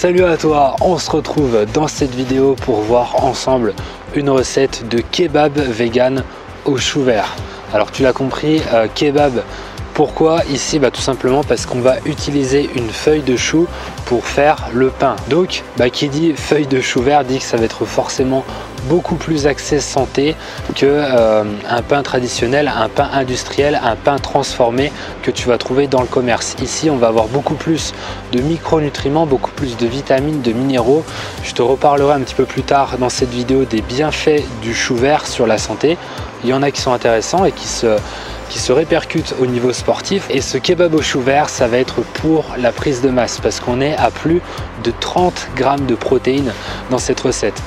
Salut à toi, on se retrouve dans cette vidéo pour voir ensemble une recette de kebab vegan au chou vert. Alors tu l'as compris, kebab, pourquoi ici? Tout simplement parce qu'on va utiliser une feuille de chou pour faire le pain. Donc qui dit feuille de chou vert dit que ça va être forcément beaucoup plus axé santé que un pain traditionnel, un pain industriel, un pain transformé que tu vas trouver dans le commerce. Ici on va avoir beaucoup plus de micronutriments, beaucoup plus de vitamines, de minéraux. Je te reparlerai un petit peu plus tard dans cette vidéo des bienfaits du chou vert sur la santé. Il y en a qui sont intéressants et qui se répercutent au niveau sportif. Et ce kebab au chou vert, ça va être pour la prise de masse parce qu'on est à plus de 30 grammes de protéines dans cette recette.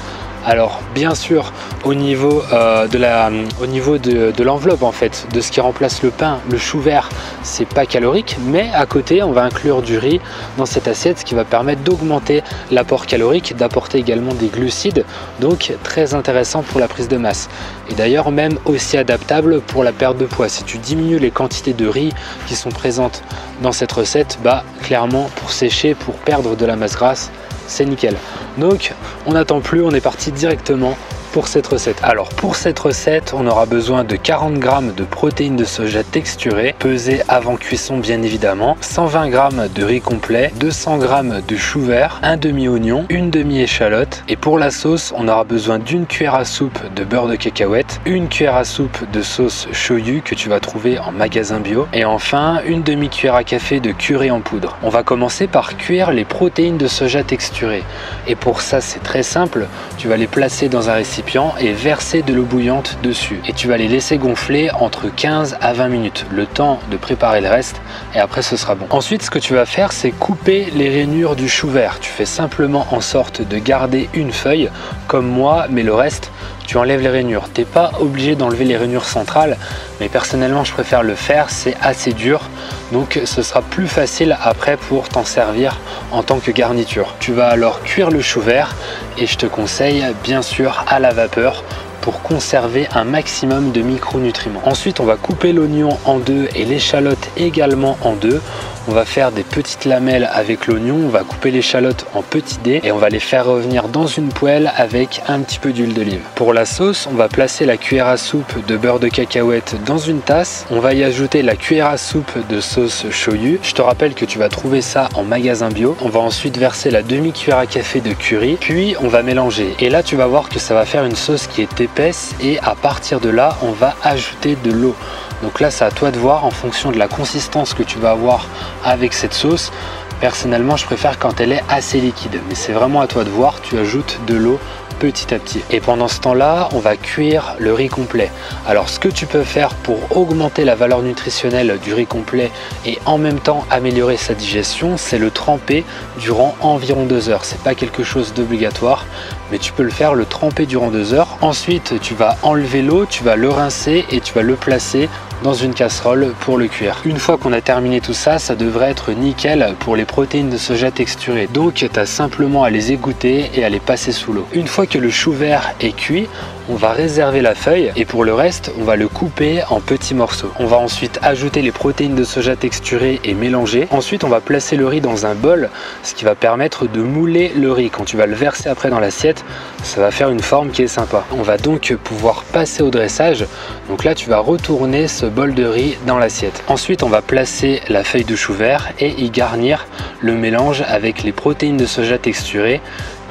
Alors bien sûr au niveau de l'enveloppe en fait, de ce qui remplace le pain, le chou vert, c'est pas calorique, mais à côté on va inclure du riz dans cette assiette, ce qui va permettre d'augmenter l'apport calorique, d'apporter également des glucides, donc très intéressant pour la prise de masse. Et d'ailleurs même aussi adaptable pour la perte de poids. Si tu diminues les quantités de riz qui sont présentes dans cette recette, clairement pour sécher, pour perdre de la masse grasse, c'est nickel. Donc on n'attend plus, on est parti directement pour cette recette. Alors pour cette recette, on aura besoin de 40 g de protéines de soja texturées, pesées avant cuisson bien évidemment, 120 g de riz complet, 200 g de chou vert, un demi-oignon, une demi-échalote. Et pour la sauce, on aura besoin d'une cuillère à soupe de beurre de cacahuète, une cuillère à soupe de sauce shoyu que tu vas trouver en magasin bio, et enfin une demi-cuillère à café de curry en poudre. On va commencer par cuire les protéines de soja texturées. Et pour ça, c'est très simple, tu vas les placer dans un récipient et verser de l'eau bouillante dessus, et tu vas les laisser gonfler entre 15 à 20 minutes, le temps de préparer le reste, et après ce sera bon. Ensuite ce que tu vas faire, c'est couper les rainures du chou vert. Tu fais simplement en sorte de garder une feuille comme moi, mais le reste tu enlèves les rainures. T'es pas obligé d'enlever les rainures centrales, mais personnellement je préfère le faire, c'est assez dur, donc ce sera plus facile après pour t'en servir en tant que garniture. Tu vas alors cuire le chou vert, et je te conseille bien sûr à la vapeur pour conserver un maximum de micronutriments. Ensuite on va couper l'oignon en deux et l'échalote également en deux. On va faire des petites lamelles avec l'oignon, on va couper l'échalote en petits dés et on va les faire revenir dans une poêle avec un petit peu d'huile d'olive. Pour la sauce, on va placer la cuillère à soupe de beurre de cacahuète dans une tasse. On va y ajouter la cuillère à soupe de sauce shoyu. Je te rappelle que tu vas trouver ça en magasin bio. On va ensuite verser la demi-cuillère à café de curry, puis on va mélanger. Et là, tu vas voir que ça va faire une sauce qui est épaisse et à partir de là, on va ajouter de l'eau. Donc là, c'est à toi de voir en fonction de la consistance que tu vas avoir avec cette sauce. Personnellement, je préfère quand elle est assez liquide, mais c'est vraiment à toi de voir. Tu ajoutes de l'eau petit à petit. Et pendant ce temps-là, on va cuire le riz complet. Alors, ce que tu peux faire pour augmenter la valeur nutritionnelle du riz complet et en même temps améliorer sa digestion, c'est le tremper durant environ 2 heures. C'est pas quelque chose d'obligatoire, mais tu peux le faire, le tremper durant 2 heures. Ensuite, tu vas enlever l'eau, tu vas le rincer et tu vas le placer dans une casserole pour le cuire. Une fois qu'on a terminé tout ça, ça devrait être nickel pour les protéines de soja texturées. Donc tu as simplement à les égoutter et à les passer sous l'eau. Une fois que le chou vert est cuit, on va réserver la feuille et pour le reste, on va le couper en petits morceaux. On va ensuite ajouter les protéines de soja texturées et mélanger. Ensuite, on va placer le riz dans un bol, ce qui va permettre de mouler le riz. Quand tu vas le verser après dans l'assiette, ça va faire une forme qui est sympa. On va donc pouvoir passer au dressage. Donc là, tu vas retourner ce bol de riz dans l'assiette. Ensuite, on va placer la feuille de chou vert et y garnir le mélange avec les protéines de soja texturées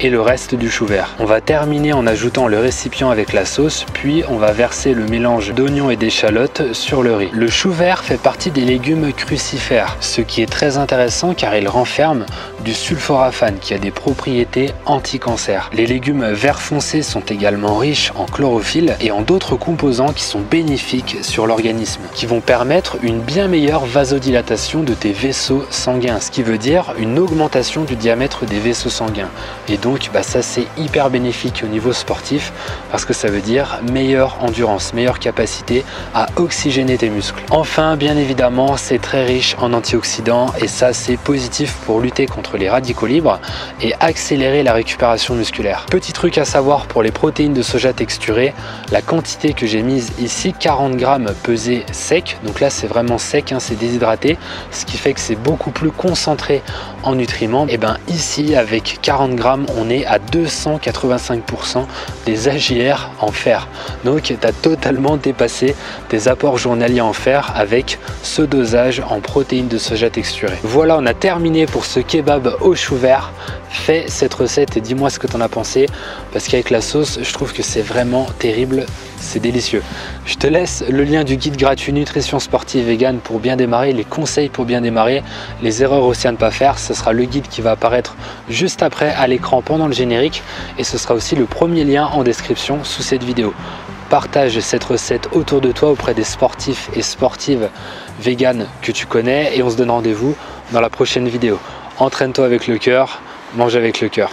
et le reste du chou vert. On va terminer en ajoutant le récipient avec la sauce, puis on va verser le mélange d'oignons et d'échalotes sur le riz. Le chou vert fait partie des légumes crucifères, ce qui est très intéressant car il renferme du sulforaphane qui a des propriétés anti-cancer. Les légumes vert foncé sont également riches en chlorophylle et en d'autres composants qui sont bénéfiques sur l'organisme, qui vont permettre une bien meilleure vasodilatation de tes vaisseaux sanguins, ce qui veut dire une augmentation du diamètre des vaisseaux sanguins et donc donc ça c'est hyper bénéfique au niveau sportif parce que ça veut dire meilleure endurance, meilleure capacité à oxygéner tes muscles. Enfin, bien évidemment, c'est très riche en antioxydants et ça c'est positif pour lutter contre les radicaux libres et accélérer la récupération musculaire. Petit truc à savoir pour les protéines de soja texturées, la quantité que j'ai mise ici, 40 grammes pesés sec, donc là c'est vraiment sec, c'est déshydraté, ce qui fait que c'est beaucoup plus concentré en nutriments. Et bien ici avec 40 grammes on est à 285% des AGR en fer, donc tu as totalement dépassé tes apports journaliers en fer avec ce dosage en protéines de soja texturées. Voilà, on a terminé pour ce kebab au chou vert. Fais cette recette et dis-moi ce que tu en as pensé parce qu'avec la sauce je trouve que c'est vraiment terrible, c'est délicieux. Je te laisse le lien du guide gratuit nutrition sportive vegan pour bien démarrer, les conseils pour bien démarrer, les erreurs aussi à ne pas faire. Ce sera le guide qui va apparaître juste après à l'écran pendant le générique et ce sera aussi le premier lien en description sous cette vidéo. Partage cette recette autour de toi auprès des sportifs et sportives véganes que tu connais et on se donne rendez-vous dans la prochaine vidéo. Entraîne-toi avec le cœur, mange avec le cœur.